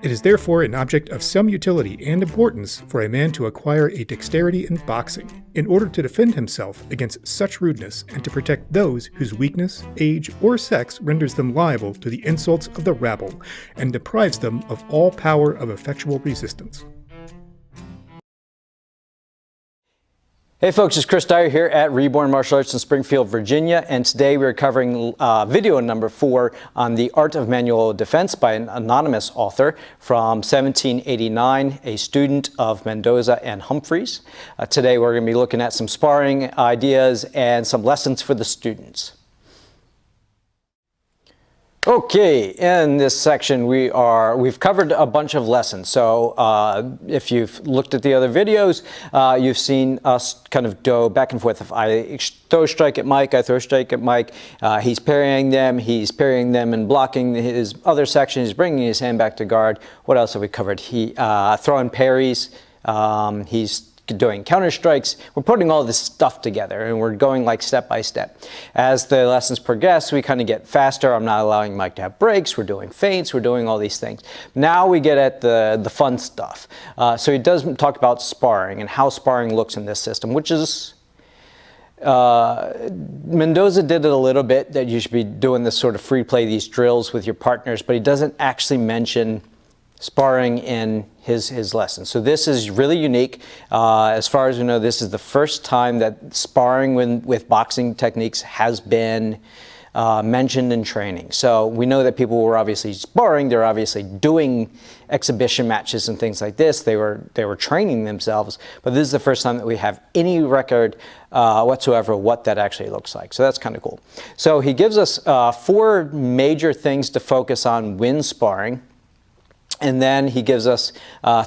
It is therefore an object of some utility and importance for a man to acquire a dexterity in boxing, in order to defend himself against such rudeness and to protect those whose weakness, age, or sex renders them liable to the insults of the rabble, and deprives them of all power of effectual resistance. Hey folks, it's Chris Dyer here at Reborn Martial Arts in Springfield, Virginia, and today we're covering video number 4 on the art of manual defense by an anonymous author from 1789, a student of Mendoza and Humphreys. Today we're going to be looking at some sparring ideas and some lessons for the students. Okay, in this section we've covered a bunch of lessons. So if you've looked at the other videos, you've seen us kind of go back and forth. If I throw a strike at Mike, I throw a strike at Mike. He's parrying them and blocking his other section. He's bringing his hand back to guard. What else have we covered? Throwing parries. He's doing counter strikes. We're putting all this stuff together and we're going like step by step. As the lessons progress, we kind of get faster. I'm not allowing Mike to have breaks. We're doing feints. We're doing all these things. Now we get at the fun stuff. So he does talk about sparring and how sparring looks in this system, which is Mendoza did it a little bit, that you should be doing this sort of free play, these drills with your partners, but he doesn't actually mention sparring in his lesson. So this is really unique. As far as we know, this is the first time that sparring with boxing techniques has been mentioned in training. So we know that people were obviously sparring, they're obviously doing exhibition matches and things like this. They were training themselves, but this is the first time that we have any record whatsoever what that actually looks like. So that's kind of cool. So he gives us 4 major things to focus on when sparring. And then he gives us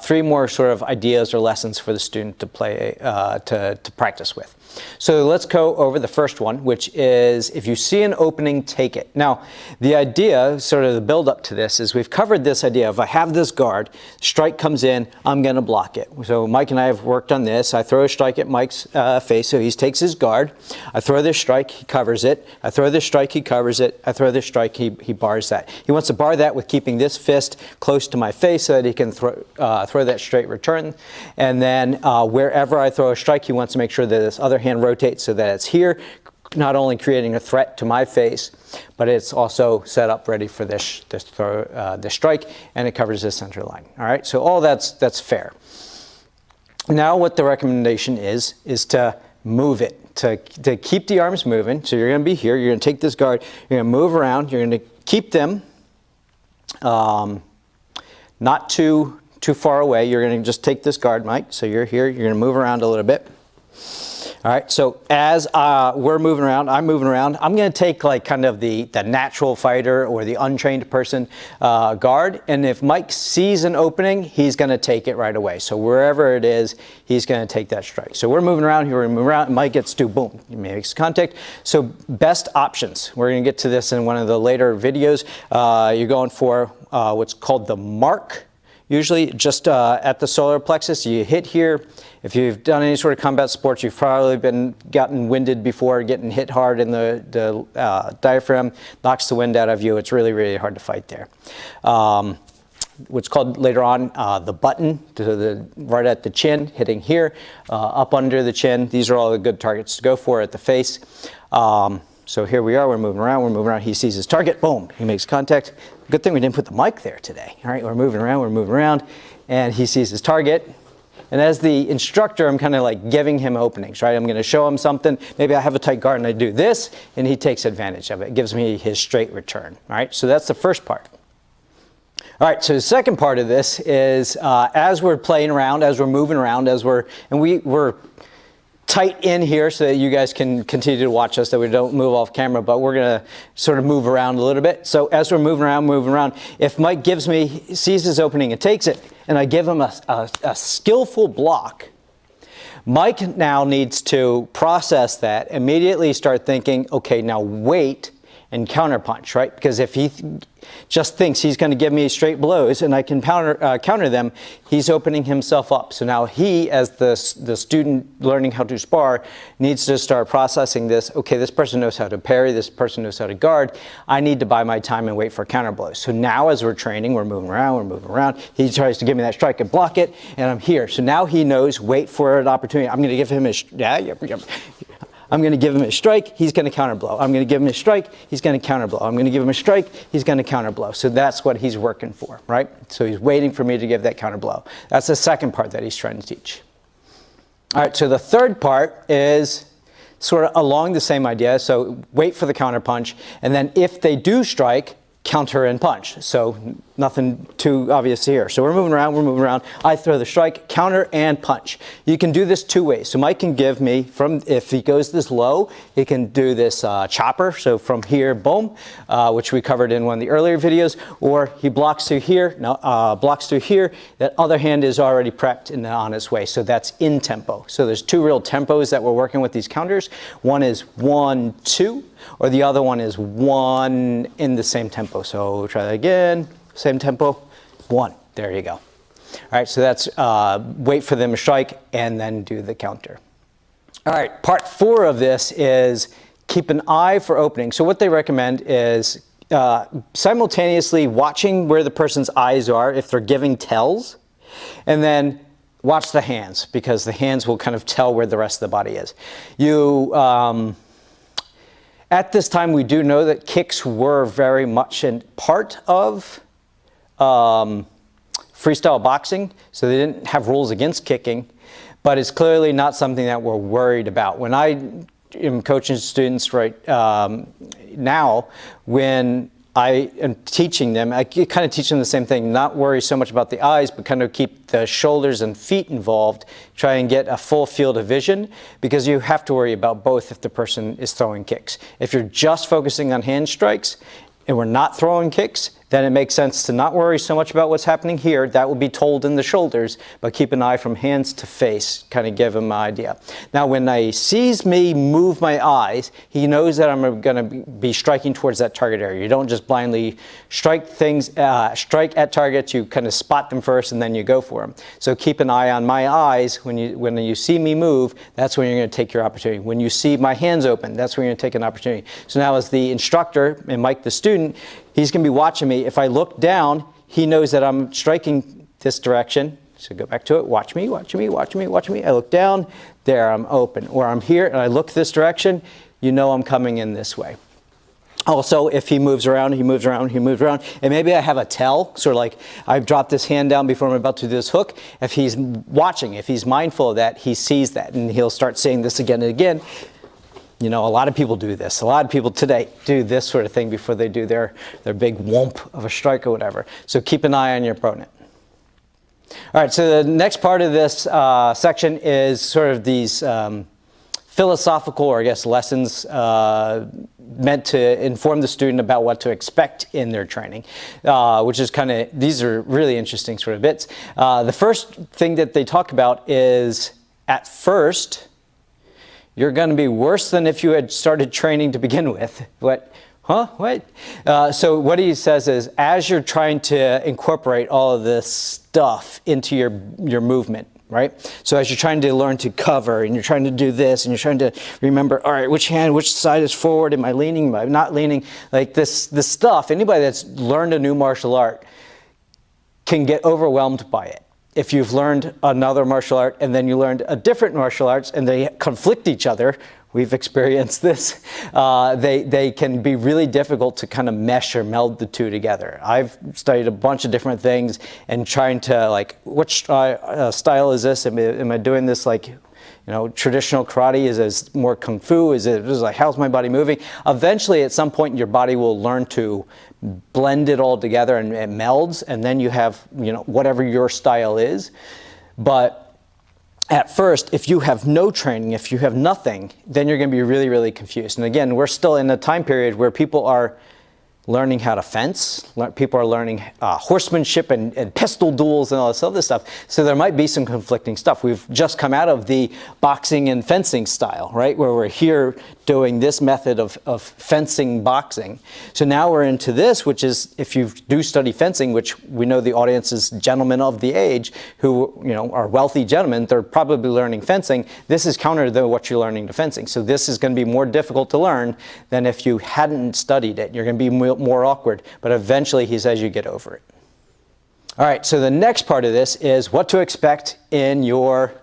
3 more sort of ideas or lessons for the student to play, to practice with. So let's go over the first one, which is if you see an opening, take it. Now, the idea, sort of the build up to this, is we've covered this idea of I have this guard, strike comes in, I'm going to block it. So Mike and I have worked on this. I throw a strike at Mike's face, so he takes his guard. I throw this strike, he covers it. I throw this strike, he covers it. I throw this strike, he bars that. He wants to bar that with keeping this fist close to my face so that he can throw that straight return. And then wherever I throw a strike, he wants to make sure that this other hand rotates so that it's here, not only creating a threat to my face, but it's also set up ready for this strike, and it covers this center line. All right, so all that's fair. Now what the recommendation is to move it, to keep the arms moving. So you're going to be here, you're going to take this guard, you're going to move around, you're going to keep them not too far away. You're going to just take this guard, Mike. So you're here, you're going to move around a little bit. All right, so as we're moving around, I'm moving around, I'm going to take like kind of the natural fighter or the untrained person guard, and if Mike sees an opening, he's going to take it right away. So wherever it is, he's going to take that strike. So we're moving around, we're moving around, and Mike gets to boom, he makes contact. So best options, we're going to get to this in one of the later videos. You're going for what's called the mark. Usually just at the solar plexus, you hit here. If you've done any sort of combat sports, you've probably gotten winded before, getting hit hard in the diaphragm, knocks the wind out of you. It's really, really hard to fight there. What's called later on the button, right at the chin, hitting here, up under the chin. These are all the good targets to go for at the face. So here we are, we're moving around, he sees his target, boom, he makes contact. Good thing we didn't put the mic there today. All right, we're moving around, and he sees his target. And as the instructor, I'm kind of like giving him openings, right? I'm going to show him something. Maybe I have a tight guard and I do this, and he takes advantage of it. It gives me his straight return, all right? So that's the first part. All right, so the second part of this is as we're playing around, as we're moving around, we're tight in here so that you guys can continue to watch us, that we don't move off camera, but we're going to sort of move around a little bit. So as we're moving around, if Mike sees his opening and takes it, and I give him a skillful block, Mike now needs to process that, immediately start thinking, okay, now wait and counterpunch, right? Because if he just thinks he's going to give me straight blows and I can counter them, he's opening himself up. So now he, as the student learning how to spar, needs to start processing this. Okay, this person knows how to parry, this person knows how to guard. I need to buy my time and wait for counter blows. So now as we're training, we're moving around. He tries to give me that strike and block it, and I'm here. So now he knows, wait for an opportunity. I'm going to give him I'm going to give him a strike, he's going to counter blow. I'm going to give him a strike, he's going to counter blow. I'm going to give him a strike, he's going to counter blow. So that's what he's working for, right? So he's waiting for me to give that counter blow. That's the second part that he's trying to teach. All right, so the third part is sort of along the same idea. So wait for the counter punch, and then if they do strike, counter and punch. So nothing too obvious here. So we're moving around. I throw the strike, counter, and punch. You can do this two ways. So Mike can give me, from if he goes this low, he can do this chopper. So from here, boom, which we covered in one of the earlier videos, or he blocks through here, blocks through here. That other hand is already prepped and on its way. So that's in tempo. So there's two real tempos that we're working with these counters. One is 1, 2, or the other one is 1 in the same tempo. So we'll try that again. Same tempo, 1. There you go. All right, so that's wait for them to strike and then do the counter. All right, part 4 of this is keep an eye for opening. So what they recommend is simultaneously watching where the person's eyes are if they're giving tells, and then watch the hands, because the hands will kind of tell where the rest of the body is. At this time, we do know that kicks were very much a part of freestyle boxing, so they didn't have rules against kicking, but it's clearly not something that we're worried about. When I am coaching students right now, when I am teaching them, I kind of teach them the same thing, not worry so much about the eyes, but kind of keep the shoulders and feet involved, try and get a full field of vision, because you have to worry about both if the person is throwing kicks. If you're just focusing on hand strikes and we're not throwing kicks, then it makes sense to not worry so much about what's happening here. That will be told in the shoulders, but keep an eye from hands to face, kind of give him an idea. Now, when he sees me move my eyes, he knows that I'm going to be striking towards that target area. You don't just blindly strike things, strike at targets. You kind of spot them first and then you go for them. So keep an eye on my eyes. When you see me move, that's when you're going to take your opportunity. When you see my hands open, that's when you're going to take an opportunity. So now as the instructor and Mike the student, he's going to be watching me. If I look down, he knows that I'm striking this direction. So go back to it. Watch me, watch me, watch me, watch me. I look down. There, I'm open. Or I'm here and I look this direction. You know I'm coming in this way. Also, if he moves around, he moves around, he moves around, and maybe I have a tell, sort of like I've dropped this hand down before I'm about to do this hook. If he's watching, if he's mindful of that, he sees that, and he'll start saying this again and again. You know, a lot of people do this. A lot of people today do this sort of thing before they do their big whoomp of a strike or whatever. So keep an eye on your opponent. All right, so the next part of this section is sort of these philosophical, or I guess lessons meant to inform the student about what to expect in their training, which is kind of, these are really interesting sort of bits. The first thing that they talk about is, at first, you're going to be worse than if you had started training to begin with. What? Huh? What? So what he says is, as you're trying to incorporate all of this stuff into your movement, right? So as you're trying to learn to cover, and you're trying to do this, and you're trying to remember, all right, which hand, which side is forward? Am I leaning? Am I not leaning? Like this stuff, anybody that's learned a new martial art can get overwhelmed by it. If you've learned another martial art and then you learned a different martial arts and they conflict each other, we've experienced this, they can be really difficult to kind of mesh or meld the two together. I've studied a bunch of different things and trying to, like, which style is this? Am I doing this like, you know, traditional karate? Is it more kung fu? Is it like, how's my body moving? Eventually, at some point, your body will learn to blend it all together, and it melds, and then you have, you know, whatever your style is. But at first, if you have no training, if you have nothing, then you're going to be really, really confused. And again, we're still in a time period where people are learning how to fence. People are learning horsemanship and pistol duels and all this other stuff. So there might be some conflicting stuff. We've just come out of the boxing and fencing style, right? Where we're here doing this method of fencing boxing. So now we're into this, which is, if you do study fencing, which we know the audience is gentlemen of the age who, you know, are wealthy gentlemen, they're probably learning fencing. This is counter to what you're learning to fencing. So this is going to be more difficult to learn than if you hadn't studied it. You're going to be more awkward, but eventually he says you get over it. All right, so the next part of this is what to expect in your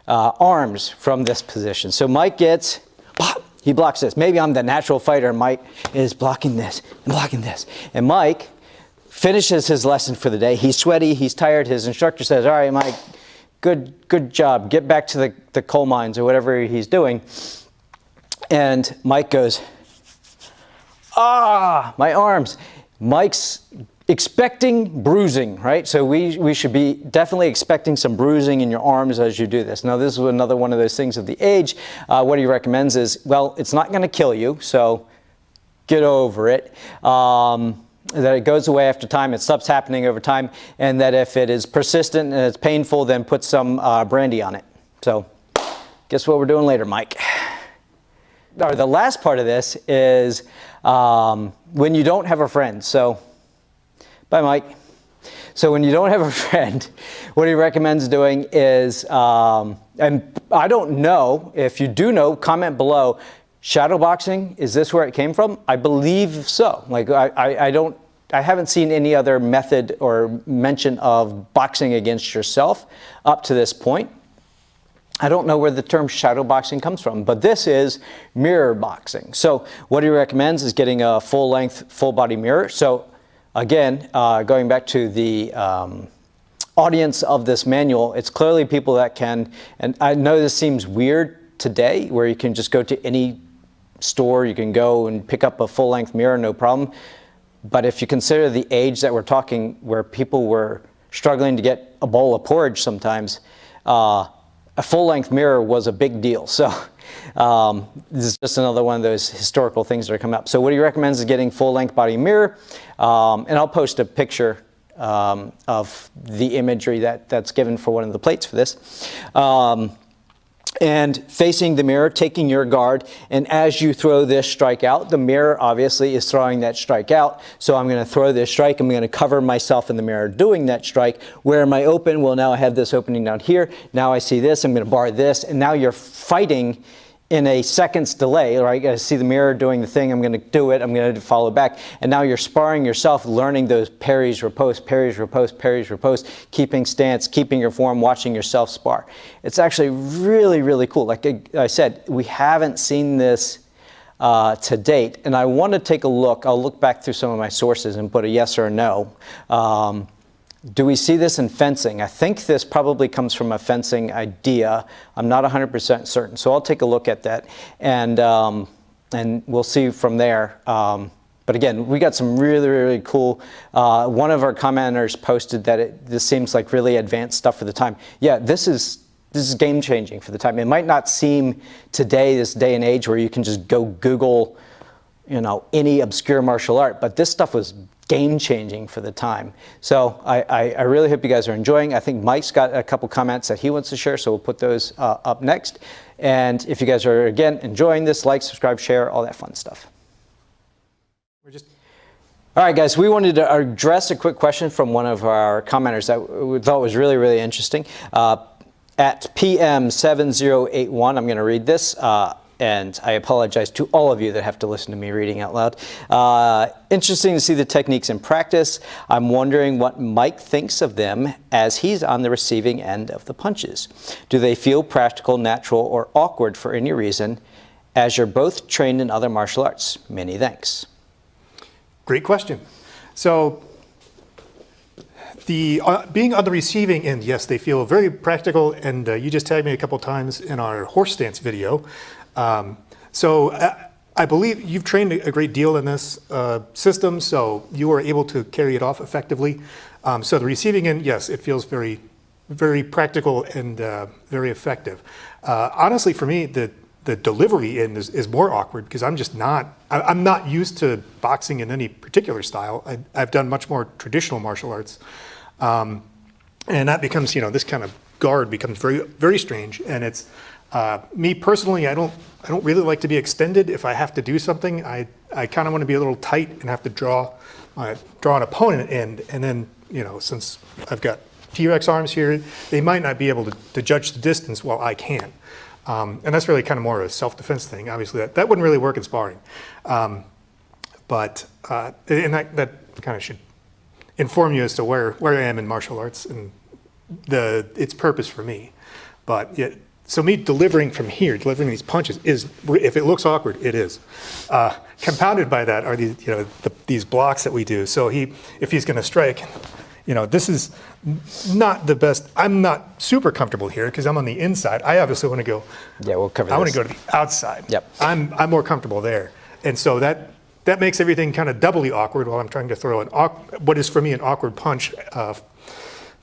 arms from this position. So Mike gets, he blocks this. Maybe I'm the natural fighter. Mike is blocking this and blocking this. And Mike finishes his lesson for the day. He's sweaty, he's tired. His instructor says, all right, Mike, good job. Get back to the coal mines or whatever he's doing. And Mike goes, my arms. Mike's expecting bruising, right? So we should be definitely expecting some bruising in your arms as you do this. Now, this is another one of those things of the age. What he recommends is, well, it's not going to kill you, so get over it. That it goes away after time, it stops happening over time, and that if it is persistent and it's painful, then put some brandy on it. So guess what we're doing later, Mike? Or the last part of this is when you don't have a friend. So, bye, Mike. So when you don't have a friend, what he recommends doing is, and I don't know, if you do know, comment below, shadow boxing, is this where it came from? I believe so. Like I haven't seen any other method or mention of boxing against yourself up to this point. I don't know where the term shadow boxing comes from, but this is mirror boxing. So what he recommends is getting a full-length, full-body mirror. So again, going back to the audience of this manual, it's clearly people that can, and I know this seems weird today, where you can just go to any store, you can go and pick up a full-length mirror, no problem. But if you consider the age that we're talking, where people were struggling to get a bowl of porridge sometimes, a full-length mirror was a big deal. So this is just another one of those historical things that are coming up. So what he recommends is getting full-length body mirror. And I'll post a picture of the imagery that's given for one of the plates for this. And facing the mirror, taking your guard, and as you throw this strike out, the mirror obviously is throwing that strike out. So I'm going to throw this strike, I'm going to cover myself in the mirror doing that strike. Where am I open? Well, now I have this opening down here. Now I see this, I'm going to bar this, and now you're fighting in a second's delay, right? I see the mirror doing the thing, I'm going to do it, I'm going to follow back. And now you're sparring yourself, learning those parries, riposte, parries, riposte, parries, riposte, keeping stance, keeping your form, watching yourself spar. It's actually really, really cool. Like I said, we haven't seen this to date, and I want to take a look. I'll look back through some of my sources and put a yes or a no. Do we see this in fencing? I think this probably comes from a fencing idea. I'm not 100% certain, so I'll take a look at that, and we'll see from there. But again, we got some really, really cool. One of our commenters posted that this seems like really advanced stuff for the time. Yeah, this is game changing for the time. It might not seem today, this day and age, where you can just go Google, you know, any obscure martial art, but this stuff was game-changing for the time. So I really hope you guys are enjoying. I think Mike's got a couple comments that he wants to share, so we'll put those up next. And if you guys are, again, enjoying this, like, subscribe, share, all that fun stuff. All right, guys, we wanted to address a quick question from one of our commenters that we thought was really, really interesting. At PM7081, I'm going to read this. And I apologize to all of you that have to listen to me reading out loud. Interesting to see the techniques in practice. I'm wondering what Mike thinks of them as he's on the receiving end of the punches. Do they feel practical, natural, or awkward for any reason, as you're both trained in other martial arts? Many thanks. Great question. So the being on the receiving end, yes, they feel very practical, and you just tagged me a couple times in our horse stance video. So I believe you've trained a great deal in this system, so you are able to carry it off effectively. So the receiving end, yes, it feels very, very practical and very effective. Honestly, for me, the the delivery in is more awkward because I'm not used to boxing in any particular style. I've done much more traditional martial arts. And that becomes, this kind of guard becomes very, very strange. And it's, me personally, I don't really like to be extended. If I have to do something, I kind of want to be a little tight and have to draw an opponent in. And then, since I've got T-Rex arms here, they might not be able to judge the distance while I can. And that's really kind of more of a self-defense thing. Obviously, that wouldn't really work in sparring. And that kind of should inform you as to where I am in martial arts and its purpose for me. But yeah, so me delivering from here, delivering these punches is, if it looks awkward, it is. Compounded by that are these blocks that we do. So if he's going to strike, this is not the best. I'm not super comfortable here because I'm on the inside. I obviously want to go. Yeah, we'll cover. I want to go to the outside. Yep. I'm more comfortable there, and so that makes everything kind of doubly awkward while I'm trying to throw what is for me an awkward punch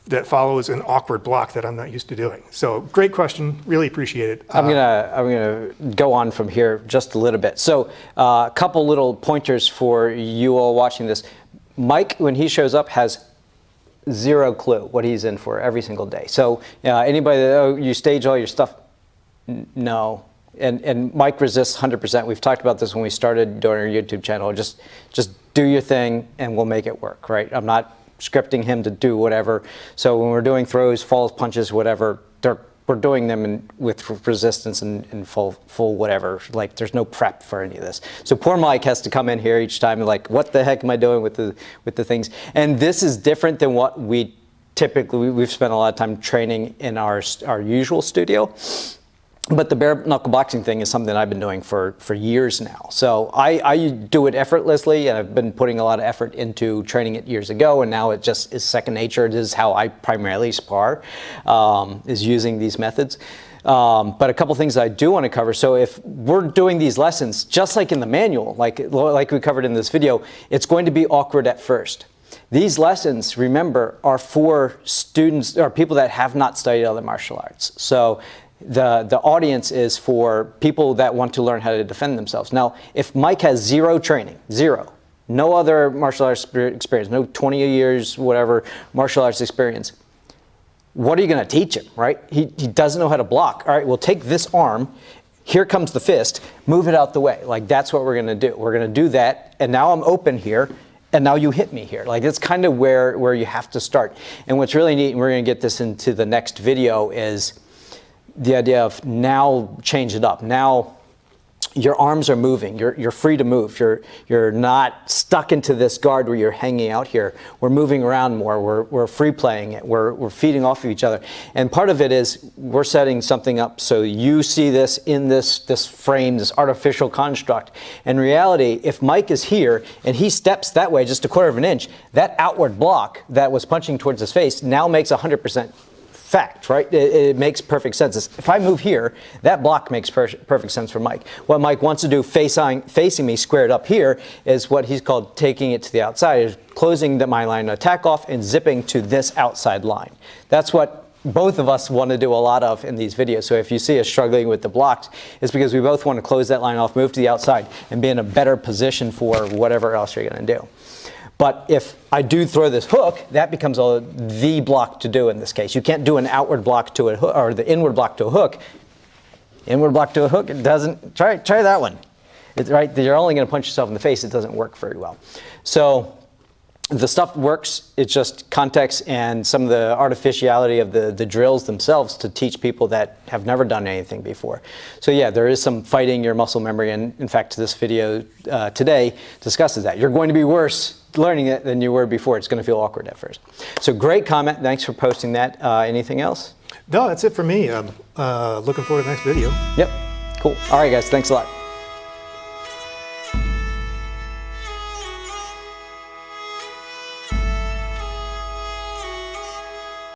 that follows an awkward block that I'm not used to doing. So great question, really appreciate it. I'm gonna go on from here just a little bit. So a couple little pointers for you all watching this. Mike, when he shows up, has zero clue what he's in for every single day. So anybody that, you stage all your stuff, no. And Mike resists 100%. We've talked about this when we started doing our YouTube channel. Just do your thing and we'll make it work, right? I'm not scripting him to do whatever. So when we're doing throws, falls, punches, whatever, we're doing them with resistance and full whatever. Like there's no prep for any of this. So poor Mike has to come in here each time and like, what the heck am I doing with the things? And this is different than what we've spent a lot of time training in our usual studio. But the bare knuckle boxing thing is something I've been doing for years now. So I do it effortlessly, and I've been putting a lot of effort into training it years ago, and now it just is second nature. It is how I primarily spar, is using these methods. But a couple things I do want to cover. So if we're doing these lessons, just like in the manual, like we covered in this video, it's going to be awkward at first. These lessons, remember, are for students or people that have not studied other martial arts. So the audience is for people that want to learn how to defend themselves. Now, if Mike has zero training, no other martial arts experience, no 20 years, whatever, martial arts experience, what are you going to teach him, right? He doesn't know how to block. All right, well, take this arm. Here comes the fist. Move it out the way. Like, that's what we're going to do. We're going to do that, and now I'm open here, and now you hit me here. Like, it's kind of where you have to start. And what's really neat, and we're going to get this into the next video, is the idea of now change it up. Now your arms are moving. You're free to move. You're not stuck into this guard where you're hanging out here. We're moving around more. We're free playing it. We're feeding off of each other. And part of it is we're setting something up so you see this in this frame, this artificial construct. In reality, if Mike is here and he steps that way just a quarter of an inch, that outward block that was punching towards his face now makes 100% fact, right? It makes perfect sense. If I move here, that block makes perfect sense for Mike. What Mike wants to do facing me squared up here is what he's called taking it to the outside, is closing my line of attack off and zipping to this outside line. That's what both of us want to do a lot of in these videos. So if you see us struggling with the blocks, it's because we both want to close that line off, move to the outside, and be in a better position for whatever else you're going to do. But if I do throw this hook, that becomes the block to do in this case. You can't do an outward block to a hook, or the inward block to a hook. Inward block to a hook, it doesn't, try that one. Right, you're only going to punch yourself in the face. It doesn't work very well. So the stuff works. It's just context and some of the artificiality of the drills themselves to teach people that have never done anything before. So yeah, there is some fighting your muscle memory, and in fact, this video today discusses that. You're going to be worse learning it than you were before. It's going to feel awkward at first. So great comment. Thanks for posting that. Anything else? No, that's it for me. I'm looking forward to the next video. Yep. Cool. All right, guys. Thanks a lot.